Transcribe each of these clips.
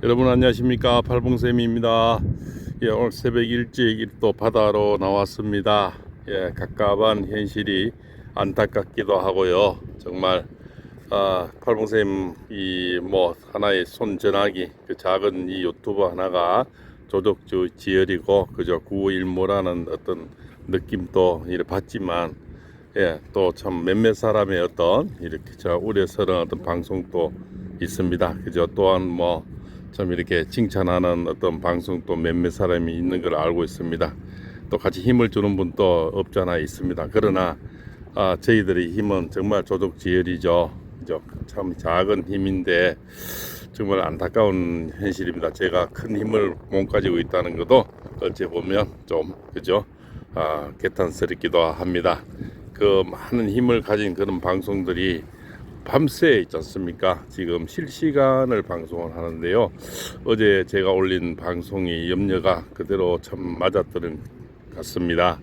여러분 안녕하십니까, 팔봉쌤입니다. 오늘 새벽 일찍 또 바다로 나왔습니다. 갑갑한 현실이 안타깝기도 하고요. 정말 팔봉쌤 이 하나의 손전화기, 그 작은 이 유튜버 하나가 조족주 지혈이고 그저 구일모라는 어떤 느낌도 이렇게 받지만, 또 참 몇몇 사람의 어떤 이렇게 우려스러운 어떤 방송도 있습니다. 그저 또한 참 이렇게 칭찬하는 어떤 방송도 몇몇 사람이 있는 걸 알고 있습니다. 또 같이 힘을 주는 분도 없잖아 있습니다. 그러나 저희들의 힘은 정말 조족지혈이죠. 참 작은 힘인데 정말 안타까운 현실입니다. 제가 큰 힘을 못 가지고 있다는 것도 어찌 보면 좀 그죠? 개탄스럽기도 합니다. 그 많은 힘을 가진 그런 방송들이 밤새 있지 않습니까? 지금 실시간을 방송을 하는데요. 어제 제가 올린 방송이 염려가 그대로 참 맞았던 것 같습니다.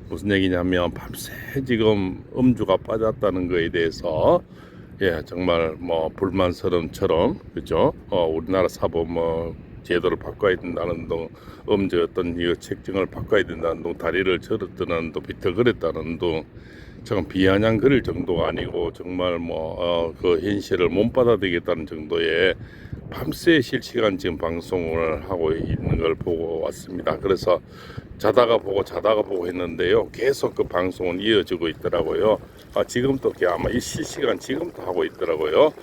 무슨 얘기냐면 밤새 지금 음주가 빠졌다는 거에 대해서 정말 불만스러움처럼 그죠? 우리나라 사법 제도를 바꿔야 된다는 둥, 음주 어떤 이 책정을 바꿔야 된다는 둥, 다리를 절었다는 둥, 비틀거렸다는 둥, 참 비아냥거릴 정도가 아니고 정말 그 현실을 못 받아들이겠다는 정도의 밤새 실시간 지금 방송을 하고 있는 걸 보고 왔습니다. 그래서 자다가 보고 했는데요. 계속 그 방송은 이어지고 있더라고요. 지금도 아마 이 실시간 지금도 하고 있더라고요.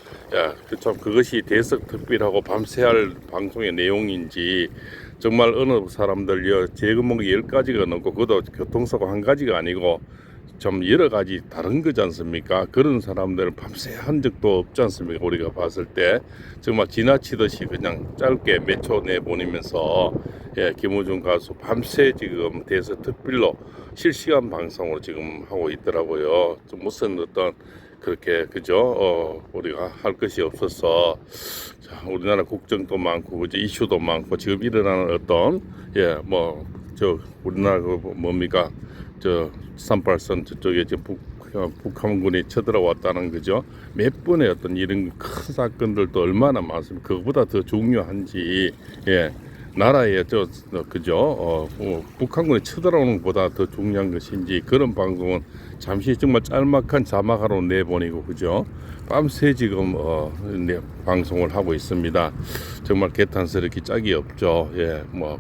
참 그것이 대석특필하고 밤새 할 방송의 내용인지, 정말 어느 사람들 재근목이 10가지가 넘고 그것도 교통사고 한 가지가 아니고 좀 여러 가지 다른 거지 않습니까? 그런 사람들은 밤새 한 적도 없지 않습니까? 우리가 봤을 때 정말 지나치듯이 그냥 짧게 몇 초 내보내면서 김우중 가수 밤새 지금 대서특필로 실시간 방송으로 지금 하고 있더라고요. 좀 무슨 어떤 그렇게 그죠? 우리가 할 것이 없어서 우리나라 국정도 많고 그죠? 이슈도 많고 지금 일어나는 어떤 우리나라 뭡니까? 38선 저쪽에 지금 북한군이 쳐들어왔다는 거죠. 몇 번의 어떤 이런 큰 사건들도 얼마나 많습니까? 그거보다 더 중요한지, 나라의 그죠? 북한군이 쳐들어오는 것보다 더 중요한 것인지, 그런 방송은 잠시 정말 짤막한 자막으로 내보내고 그죠? 밤새 지금 방송을 하고 있습니다. 정말 개탄스럽게 짝이 없죠.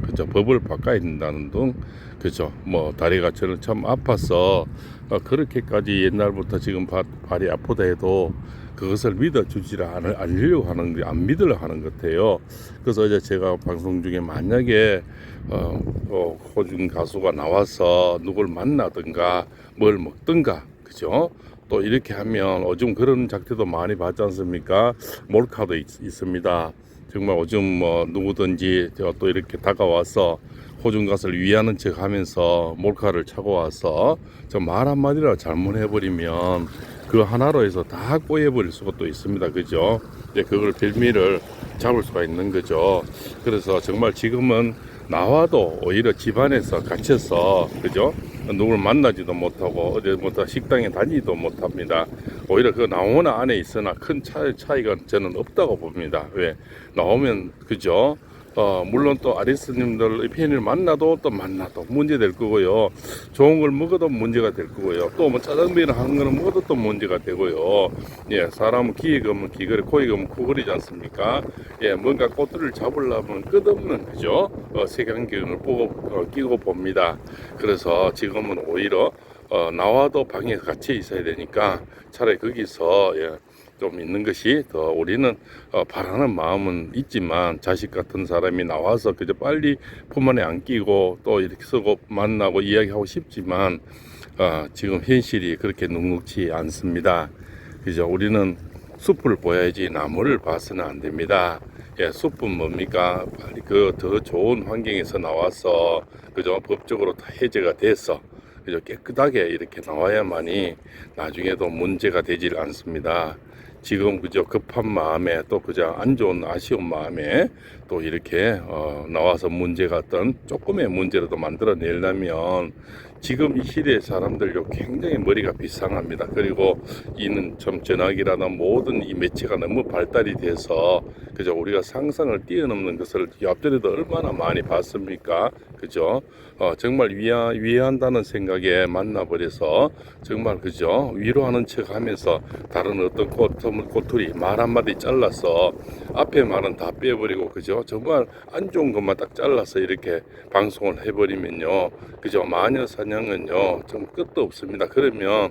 그죠? 법을 바꿔야 된다는 등 그죠? 다리가 저는 참 아파서 그렇게까지 옛날부터 지금 발이 아프다 해도 그것을 믿어주지 않으려고 하는 게, 안 믿으려 하는 것 같아요. 그래서 어제 제가 방송 중에 만약에 호중 가수가 나와서 누굴 만나든가 뭘 먹든가 그죠? 또 이렇게 하면 요즘 그런 작태도 많이 봤지 않습니까? 몰카도 있습니다. 정말 요즘 누구든지 또 이렇게 다가와서 호중 가수를 위하는 척 하면서 몰카를 차고 와서 저 말 한마디라도 잘못해버리면 그 하나로 해서 다 꼬여버릴 수가 또 있습니다. 그죠? 그걸 빌미를 잡을 수가 있는 거죠. 그래서 정말 지금은 나와도 오히려 집안에서 갇혀서 그죠? 누굴 만나지도 못하고 어디부터 식당에 다니지도 못합니다. 오히려 그 나오는 안에 있으나 큰 차이가 저는 없다고 봅니다. 왜? 나오면 그죠? 물론 또 아리스님들 팬을 만나도 문제 될 거고요. 좋은 걸 먹어도 문제가 될 거고요. 또 짜장면을 하는 거는 먹어도 또 문제가 되고요. 사람은 귀에 검은 귀걸이, 코에 검은 코걸이지 않습니까? 뭔가 꽃들을 잡으려면 끝없는 그죠? 색안경을 끼고 봅니다. 그래서 지금은 오히려 나와도 방에 같이 있어야 되니까 차라리 거기서 좀 있는 것이 더 우리는 바라는 마음은 있지만, 자식 같은 사람이 나와서 그저 빨리 품 안에 안기고 또 이렇게 서고 만나고 이야기하고 싶지만 지금 현실이 그렇게 눅눅지 않습니다. 그죠? 우리는 숲을 보야지 나무를 봐서는 안 됩니다. 숲은 뭡니까? 빨리 그 더 좋은 환경에서 나와서 그죠? 법적으로 다 해제가 돼서 그죠? 깨끗하게 이렇게 나와야만이 나중에도 문제가 되질 않습니다. 지금 그저 급한 마음에 또 그저 안 좋은 아쉬운 마음에 또 이렇게 나와서 문제가 어떤 조금의 문제라도 만들어내려면 지금 이 시대의 사람들요 굉장히 머리가 비상합니다. 그리고 이는 참 전화기라나 모든 이 매체가 너무 발달이 돼서 그죠, 우리가 상상을 뛰어넘는 것을 앞전에도 얼마나 많이 봤습니까? 그죠? 정말 위한다는 생각에 만나버려서 정말 그죠, 위로하는 척하면서 다른 어떤 꼬투리 말 한마디 잘라서 앞에 말은 다 빼버리고 그죠, 정말 안 좋은 것만 딱 잘라서 이렇게 방송을 해버리면요, 그죠, 마녀 사냥은요 좀 끝도 없습니다. 그러면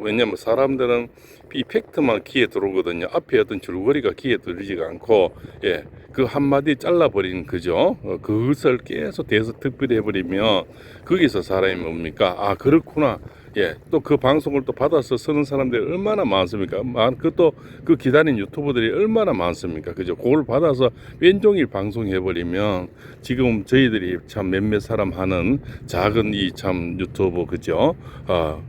왜냐면 사람들은 이 팩트만 귀에 들어오거든요. 앞에 어떤 줄거리가 귀에 들리지가 않고, 예, 그 한마디 잘라버리는 그죠, 그것을 계속 대해서 특별히 해버리면 거기서 사람이 뭡니까, 아 그렇구나, 예, 또 그 방송을 또 받아서 쓰는 사람들이 얼마나 많습니까? 그것도 그 기다린 유튜버들이 얼마나 많습니까? 그죠? 그걸 받아서 왼종일 방송해버리면 지금 저희들이 참 몇몇 사람 하는 작은 이 참 유튜브, 그죠?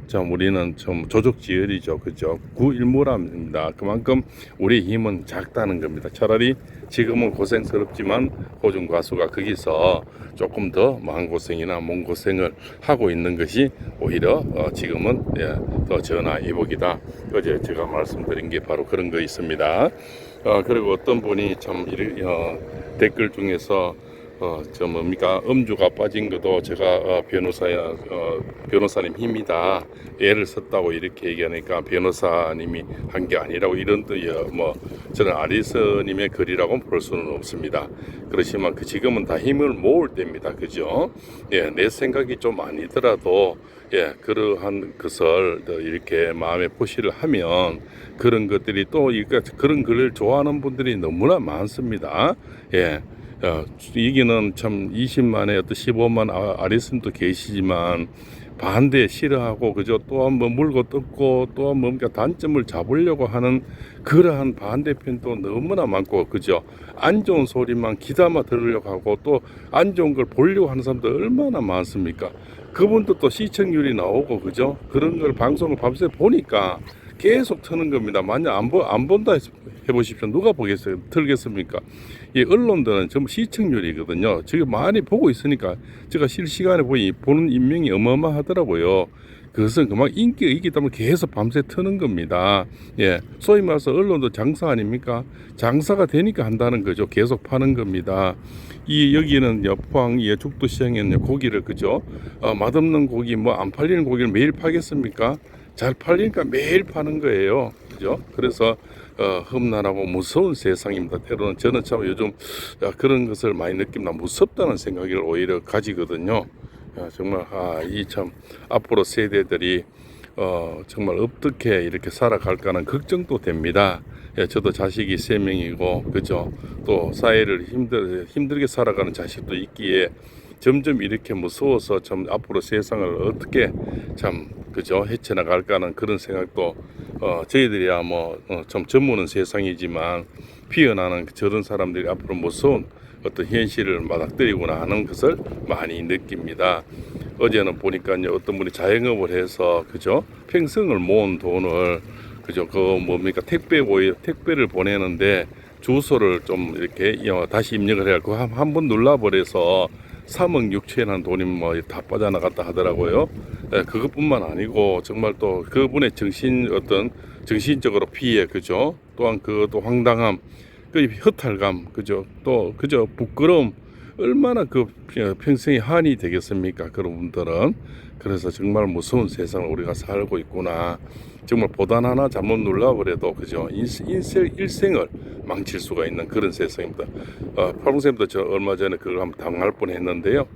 참 우리는 좀 조족지혈이죠. 그죠? 구일무랍니다. 그만큼 우리 힘은 작다는 겁니다. 차라리 지금은 고생스럽지만 호중 가수가 거기서 조금 더 마음고생이나 몸고생을 하고 있는 것이 오히려 지금은 더 전화위복이다. 어제 제가 말씀드린 게 바로 그런 거 있습니다. 그리고 어떤 분이 참 댓글 중에서 저 뭡니까, 음주가 빠진 것도 제가 변호사님 힘이다, 애를 썼다고 이렇게 얘기하니까 변호사님이 한 게 아니라고 이런 뭐 저는 아리스님의 글이라고 볼 수는 없습니다. 그렇지만 지금은 다 힘을 모을 때입니다. 그죠? 예, 내 생각이 좀 아니더라도 예, 그러한 것을 이렇게 마음에 포시를 하면 그런 것들이 또 그런 글을 좋아하는 분들이 너무나 많습니다. 예. 이기는 참 20만에 어떤 15만 아리스도 계시지만 반대 싫어하고 그죠, 또 한번 물고 뜯고 또 한번 뭔가 단점을 잡으려고 하는 그러한 반대편도 너무나 많고 그죠, 안 좋은 소리만 귀담아 들으려고 하고 또 안 좋은 걸 보려고 하는 사람들 얼마나 많습니까? 그분도 또 시청률이 나오고 그죠, 그런 걸 방송을 밤새 보니까 계속 트는 겁니다. 만약 안 본다 해보십시오. 누가 보겠어요? 틀겠습니까? 이 언론들은 전부 시청률이거든요. 지금 많이 보고 있으니까 제가 실시간에 보는 인명이 어마어마하더라고요. 그것은 그만 인기가 있기 때문에 계속 밤새 트는 겁니다. 예, 소위 말해서 언론도 장사 아닙니까? 장사가 되니까 한다는 거죠. 계속 파는 겁니다. 여기는 포항 죽도시장에는 고기를 그죠, 맛없는 고기 뭐 안 팔리는 고기를 매일 파겠습니까? 잘 팔리니까 매일 파는 거예요. 그죠? 그래서 험난하고 무서운 세상입니다. 때로는 저는 참 요즘 그런 것을 많이 느낍니다. 무섭다는 생각을 오히려 가지거든요. 정말 이 참 앞으로 세대들이 정말 어떻게 이렇게 살아갈까는 걱정도 됩니다. 예, 저도 자식이 3명이고 그죠, 또 사회를 힘들게 살아가는 자식도 있기에 점점 이렇게 무서워서 참 앞으로 세상을 어떻게 참 그죠 헤쳐나갈까는 그런 생각도 저희들이야 좀 전무는 세상이지만 피어나는 저런 사람들이 앞으로 무서운 어떤 현실을 맞닥뜨리구나 하는 것을 많이 느낍니다. 어제는 보니까요, 어떤 분이 자영업을 해서 그죠, 평생을 모은 돈을 그죠, 뭡니까, 택배를 보내는데 주소를 좀 이렇게 다시 입력을 해갖고 한 번 눌러버려서 3억 6천이라는 돈이 뭐 다 빠져나갔다 하더라고요. 예, 그것뿐만 아니고 정말 또 그분의 정신적으로 피해 그죠, 또한 또 황당함, 그 허탈감 그죠, 또 그죠 부끄러움, 얼마나 평생의 한이 되겠습니까, 그런 분들은. 그래서 정말 무서운 세상을 우리가 살고 있구나. 정말 보단 하나 잘못 눌러버려도 그죠, 일생을 망칠 수가 있는 그런 세상입니다. 파롱쌤도 저 얼마 전에 그걸 한번 당할 뻔했는데요.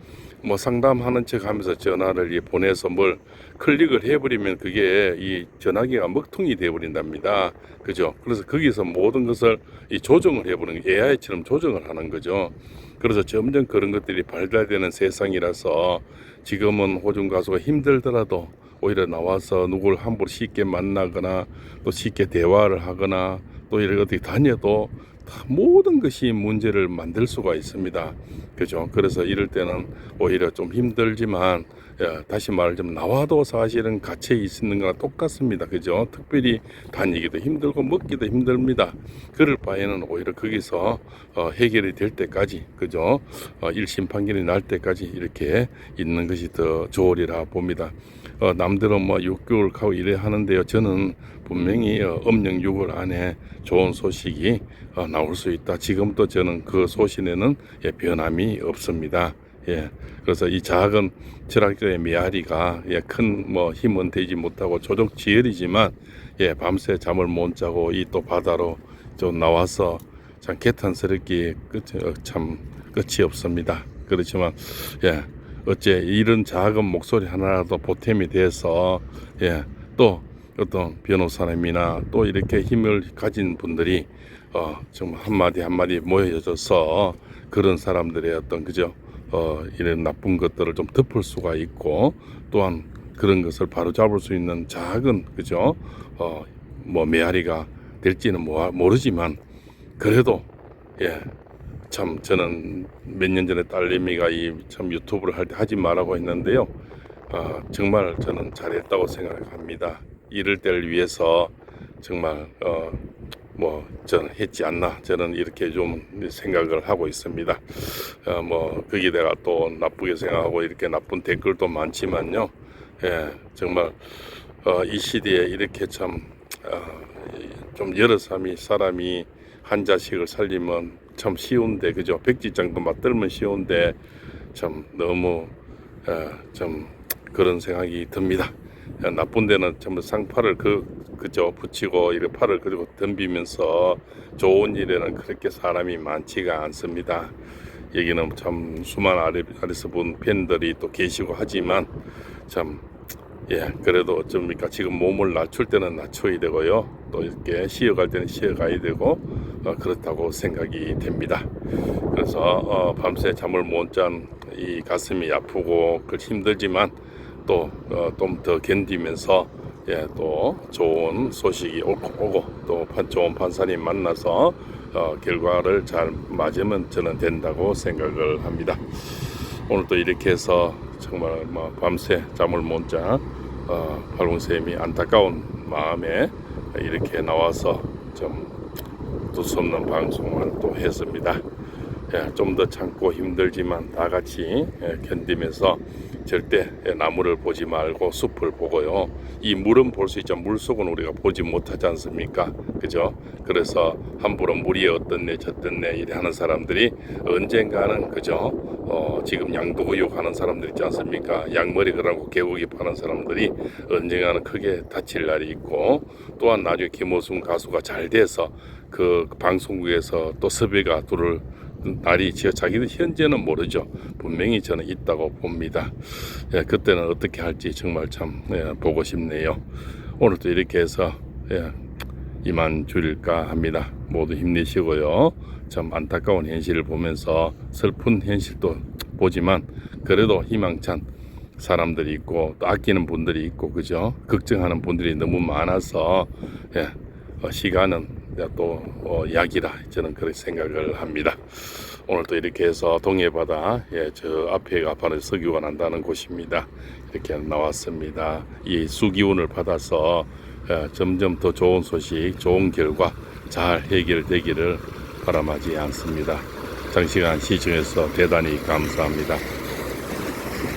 뭐 상담하는 척하면서 전화를 보내서 뭘 클릭을 해버리면 그게 이 전화기가 먹통이 되어버린답니다. 그죠? 그래서 거기서 모든 것을 조정을 해버리는, AI처럼 조정을 하는 거죠. 그래서 점점 그런 것들이 발달되는 세상이라서 지금은 호중 가수가 힘들더라도 오히려 나와서 누구를 함부로 쉽게 만나거나 또 쉽게 대화를 하거나 또 이렇게 어떻게 다녀도 모든 것이 문제를 만들 수가 있습니다. 그죠? 그래서 이럴 때는 오히려 좀 힘들지만 다시 말하자면 나와도 사실은 갇혀 있는 거랑 똑같습니다. 그죠? 특별히 다니기도 힘들고 먹기도 힘듭니다. 그럴 바에는 오히려 거기서 해결이 될 때까지, 그죠? 1심 판결이 날 때까지 이렇게 있는 것이 더 좋으리라 봅니다. 남들은 뭐 6개월 가고 이래 하는데요. 저는 분명히 음력 6월 안에 좋은 소식이 나올 수 있다. 지금도 저는 그 소신에는 변함이 없습니다. 예. 그래서 이 작은 철학자의 메아리가 큰 뭐 힘은 되지 못하고 조족지혈이지만 밤새 잠을 못 자고 이 또 바다로 좀 나와서 참 개탄스럽게 참 끝이 없습니다. 그렇지만 어째 이런 작은 목소리 하나라도 보탬이 돼서 또 어떤 변호사님이나 또 이렇게 힘을 가진 분들이 정말 한마디 한마디 모여져서 그런 사람들의 어떤 그죠 이런 나쁜 것들을 좀 덮을 수가 있고 또한 그런 것을 바로 잡을 수 있는 작은 그죠 뭐 메아리가 될지는 모르지만 그래도 참 저는 몇 년 전에 딸내미가 이 참 유튜브를 할 때 하지 말라고 했는데요. 정말 저는 잘했다고 생각합니다. 이럴 때를 위해서 정말 뭐 저는 했지 않나 저는 이렇게 좀 생각을 하고 있습니다. 뭐 거기에 내가 또 나쁘게 생각하고 이렇게 나쁜 댓글도 많지만요. 정말 이 시대에 이렇게 참 좀 여러 사람이 한 자식을 살리면 참 쉬운데 그죠? 백지장도 맞들면 쉬운데 참 너무 좀 그런 생각이 듭니다. 나쁜 데는 전부 상팔을 그저 붙이고 이렇게 팔을 그리고 덤비면서 좋은 일에는 그렇게 사람이 많지가 않습니다. 여기는 참 수많은 아리스 분 팬들이 또 계시고 하지만 참 그래도 어쩝니까 지금 몸을 낮출 때는 낮춰야 되고요 또 이렇게 쉬어갈 때는 쉬어가야 되고 그렇다고 생각이 됩니다. 그래서 밤새 잠을 못 잔 이 가슴이 아프고 힘들지만 또 좀 더 견디면서 또 좋은 소식이 오고 또 좋은 판사님 만나서 결과를 잘 맞으면 저는 된다고 생각을 합니다. 오늘도 이렇게 해서 정말 뭐 밤새 잠을 못 자 발봉쌤이 안타까운 마음에 이렇게 나와서 좀 두서없는 방송을 또 했습니다. 좀 더 참고 힘들지만 다 같이 견디면서 절대 나무를 보지 말고 숲을 보고요. 이 물은 볼 수 있죠. 물속은 우리가 보지 못하지 않습니까? 그죠? 그래서 함부로 물이 어떻네 저떻네 이래 하는 사람들이 언젠가는 그죠? 지금 양도구육 하는 사람들 있지 않습니까? 양머리 그라고 개고기 파는 사람들이 언젠가는 크게 다칠 날이 있고 또한 나중에 김호중 가수가 잘 돼서 그 방송국에서 또 섭외가 들을 날이 자기들 현재는 모르죠. 분명히 저는 있다고 봅니다. 그때는 어떻게 할지 정말 참 보고 싶네요. 오늘도 이렇게 해서 이만 줄일까 합니다. 모두 힘내시고요. 참 안타까운 현실을 보면서 슬픈 현실도 보지만 그래도 희망찬 사람들이 있고 또 아끼는 분들이 있고 그죠? 걱정하는 분들이 너무 많아서 시간은 또 약이라 저는 그렇게 생각을 합니다. 오늘도 이렇게 해서 동해바다 저 앞에가 바로 석유가 난다는 곳입니다. 이렇게 나왔습니다. 이 수기운을 받아서 점점 더 좋은 소식, 좋은 결과 잘 해결되기를 바람하지 않습니다. 장시간 시청해서 대단히 감사합니다.